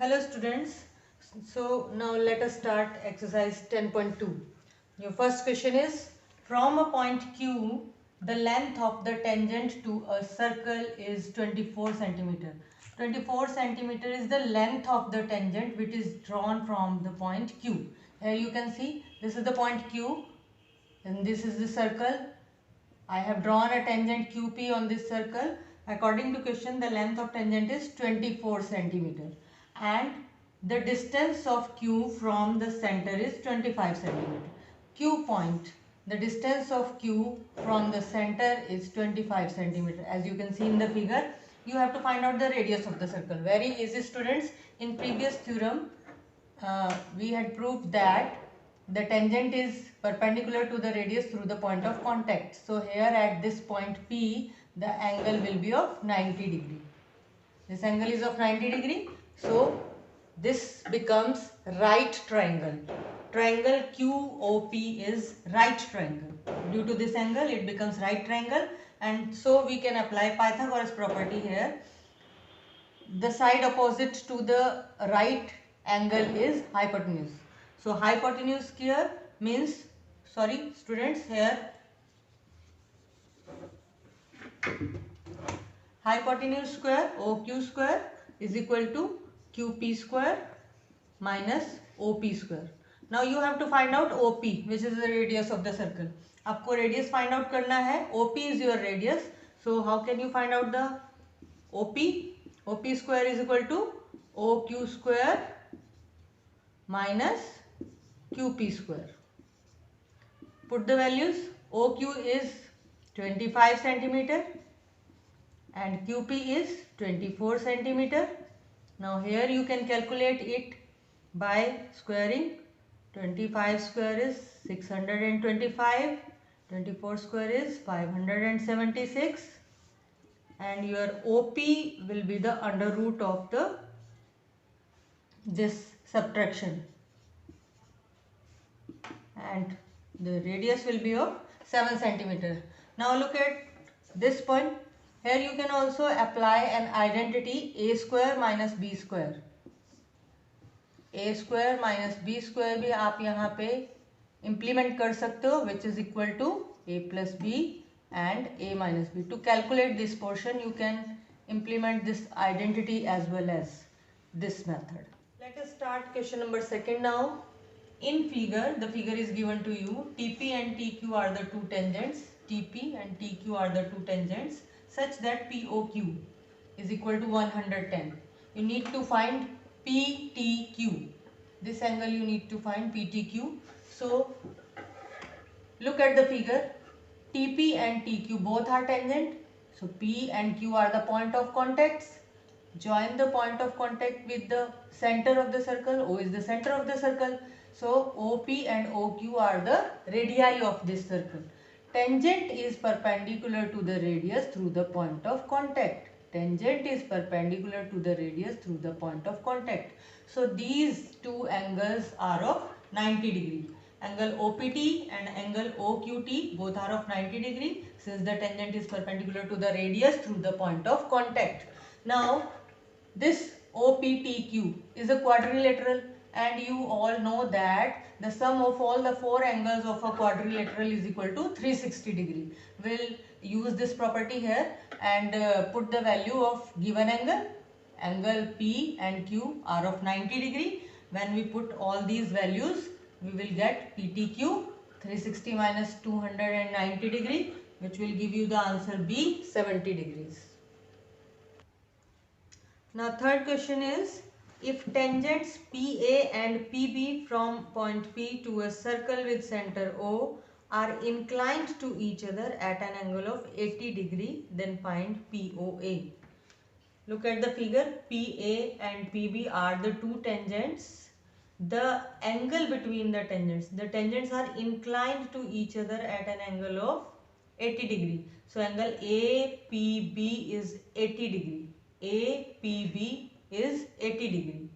Hello students, so now let us start exercise 10.2. Your first question is, from a point Q, the length of the tangent to a circle is 24 centimeter. 24 centimeter is the length of the tangent which is drawn from the point Q. Here you can see this is the point Q and this is the circle. I have drawn a tangent QP on this circle. According to question, the length of tangent is 24 centimeter and the distance of Q from the center is 25 centimeter. Q point, the distance of Q from the center is 25 centimeter. As you can see in the figure, you have to find out the radius of the circle. Very easy students. In previous theorem, we had proved that the tangent is perpendicular to the radius through the point of contact. So here at this point P, the angle will be of 90 degree. This angle is of 90 degree. So this becomes right triangle. Triangle QOP is right triangle. Due to this angle, it becomes right triangle, and so we can apply Pythagoras property here. The side opposite to the right angle is hypotenuse. So hypotenuse here means, sorry students, here hypotenuse square OQ square is equal to QP square minus OP square. Now you have to find out OP, which is the radius of the circle. आपको radius find out करना है. OP is your radius. So how can you find out the OP? OP square is equal to OQ square minus QP square. Put the values. OQ is 25 centimeter and QP is 24 centimeter. Now here you can calculate it by squaring. 25 square is 625, 24 square is 576, and your OP will be the under root of this subtraction, and the radius will be of 7 centimeter. Now look at this point. Here you can also apply an identity a square minus b square. A square minus b square भी आप यहाँ पे implement कर सकते हो, which is equal to a plus b and a minus b. To calculate this portion, you can implement this identity as well as this method. Let us start question number 2 now. In figure, the figure is given to you. TP and TQ are the two tangents. TP and TQ are the two tangents such that POQ is equal to 110. You need to find PTQ. This angle you need to find PTQ. So look at the figure. TP and TQ both are tangent. So P and Q are the point of contacts. Join the point of contact with the center of the circle. O is the center of the circle. So OP and OQ are the radii of this circle. Tangent is perpendicular to the radius through the point of contact. Tangent is perpendicular to the radius through the point of contact. So these two angles are of 90 degree. Angle OPT and angle OQT both are of 90 degree since the tangent is perpendicular to the radius through the point of contact. Now this OPTQ is a quadrilateral, and you all know that the sum of all the four angles of a quadrilateral is equal to 360 degree. We'll use this property here and put the value of given angle. Angle P and Q are of 90 degree. When we put all these values, we will get PTQ 360 minus 290 degree, which will give you the answer B 70 degrees. Now third question is, if tangents PA and PB from point P to a circle with center O are inclined to each other at an angle of 80 degree, then find POA. Look at the figure. PA and PB are the two tangents. The angle between the tangents are inclined to each other at an angle of 80 degree. So angle APB is 80 degree. APB is 80 degree.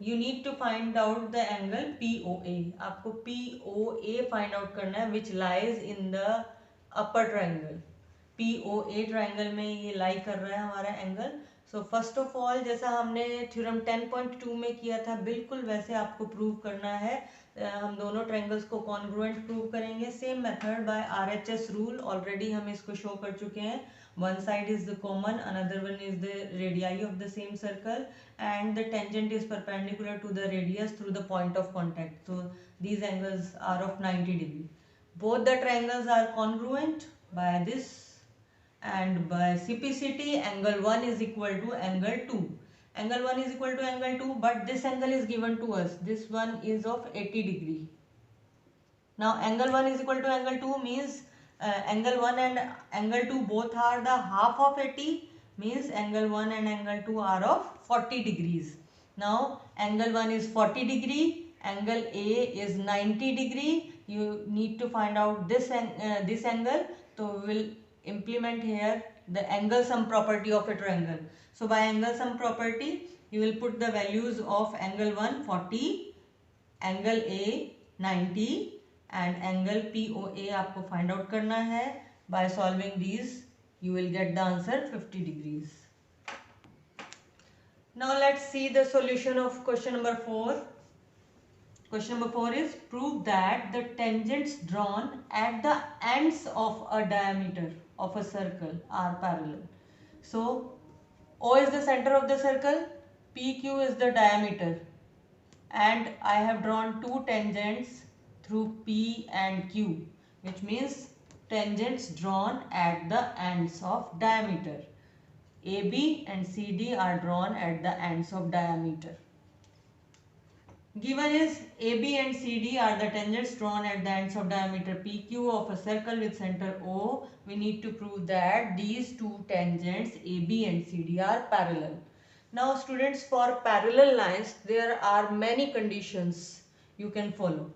You need to find out the angle POA. आपको POA find out करना है, which lies in the upper triangle. POA triangle में ये lie कर रहा है हमारा angle. So first of all जैसा हमने थ्योरम 10.2 में किया था बिल्कुल वैसे आपको प्रूव करना है। हम दोनों ट्रायंगल्स को कॉन्ग्रुएंट प्रूव करेंगे same method by RHS rule. Already हम इसको शो कर चुके हैं। One side is the common, another one is the radii of the same circle and the tangent is perpendicular to the radius through the point of contact. So these angles are of 90 degree. Both the triangles are congruent by this, and by CPCT angle 1 is equal to angle 2. Angle 1 is equal to angle 2, but this angle is given to us. This one is of 80 degree. Now angle 1 is equal to angle 2 means angle 1 and angle 2 both are the half of 80, means angle 1 and angle 2 are of 40 degrees. Now angle 1 is 40 degree, angle A is 90 degree. You need to find out this angle. So we will implement here the angle sum property of a triangle. So by angle sum property you will put the values of angle 1 40, angle A 90 and angle POA आपको find out करना है. By solving these you will get the answer 50 degrees. Now let's see the solution of question number 4. Question number 4 is prove that the tangents drawn at the ends of a diameter of a circle are parallel. So O is the center of the circle, PQ is the diameter, and I have drawn two tangents through P and Q, which means tangents drawn at the ends of diameter. AB and CD are drawn at the ends of diameter. Given is AB and CD are the tangents drawn at the ends of diameter PQ of a circle with center O. We need to prove that these two tangents AB and CD are parallel. Now students, for parallel lines there are many conditions you can follow.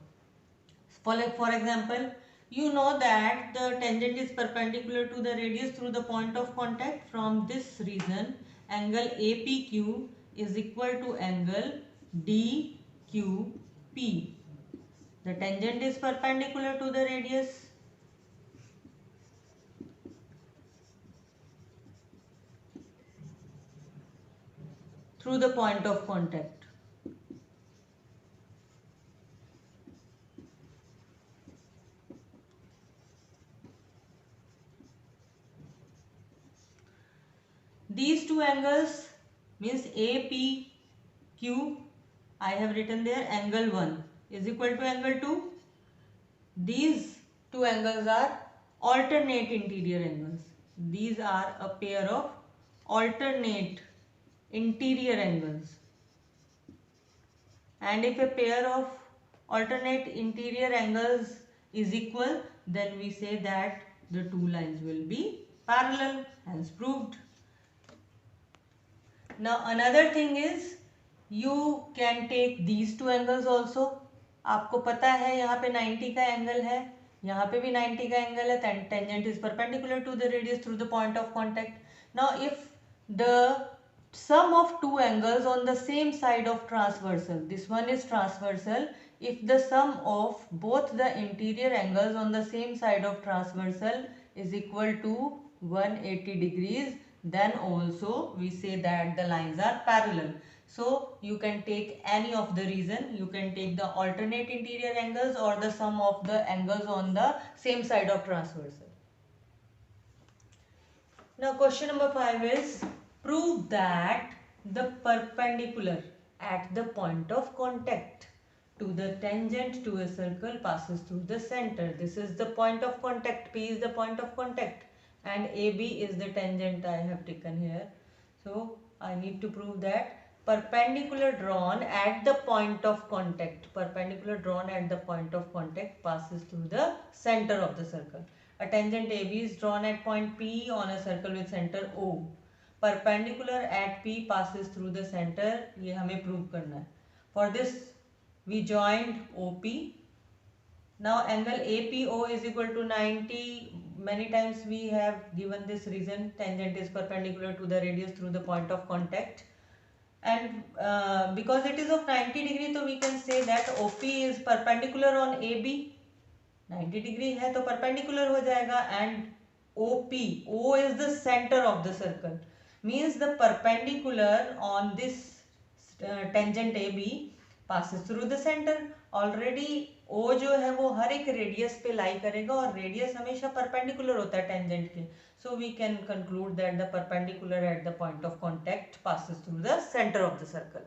For example, you know that the tangent is perpendicular to the radius through the point of contact. From this reason, angle APQ is equal to angle DQP. The tangent is perpendicular to the radius through the point of contact. These two angles means APQ, I have written there angle 1 is equal to angle 2. These two angles are alternate interior angles. These are a pair of alternate interior angles. And if a pair of alternate interior angles is equal, then we say that the two lines will be parallel, hence proved. Now another thing is you can take these two angles also. आपको पता है यहाँ पे 90 का angle है, यहाँ पे भी 90 का एंगल है. Tangent is perpendicular to the radius through the point of contact. Now if the sum of two angles on the same side of transversal, this one is transversal, if the sum of both the interior angles on the same side of transversal is equal to 180 degrees, then also we say that the lines are parallel. So you can take any of the reason. You can take the alternate interior angles or the sum of the angles on the same side of transversal. Now question number 5 is prove that the perpendicular at the point of contact to the tangent to a circle passes through the center. This is the point of contact. P is the point of contact and AB is the tangent I have taken here. So I need to prove that perpendicular drawn at the point of contact, perpendicular drawn at the point of contact passes through the center of the circle. A tangent AB is drawn at point P on a circle with center O. Perpendicular at P passes through the center. ये हमें prove करना है. For this we joined OP. Now angle APO is equal to 90. Many times we have given this reason. Tangent is perpendicular to the radius through the point of contact. And because it is of 90 degree, so we can say that OP is perpendicular on AB. 90 degree है तो perpendicular हो जाएगा. And OP, O is the center of the circle, means the perpendicular on this tangent AB passes through the center. Already O जो है वो हर एक radius पे लाई करेगा और रेडियस हमेशा परपेंडिकुलर होता है टेंजेंट के. So we can conclude that the perpendicular at the point of contact passes through the center of the circle.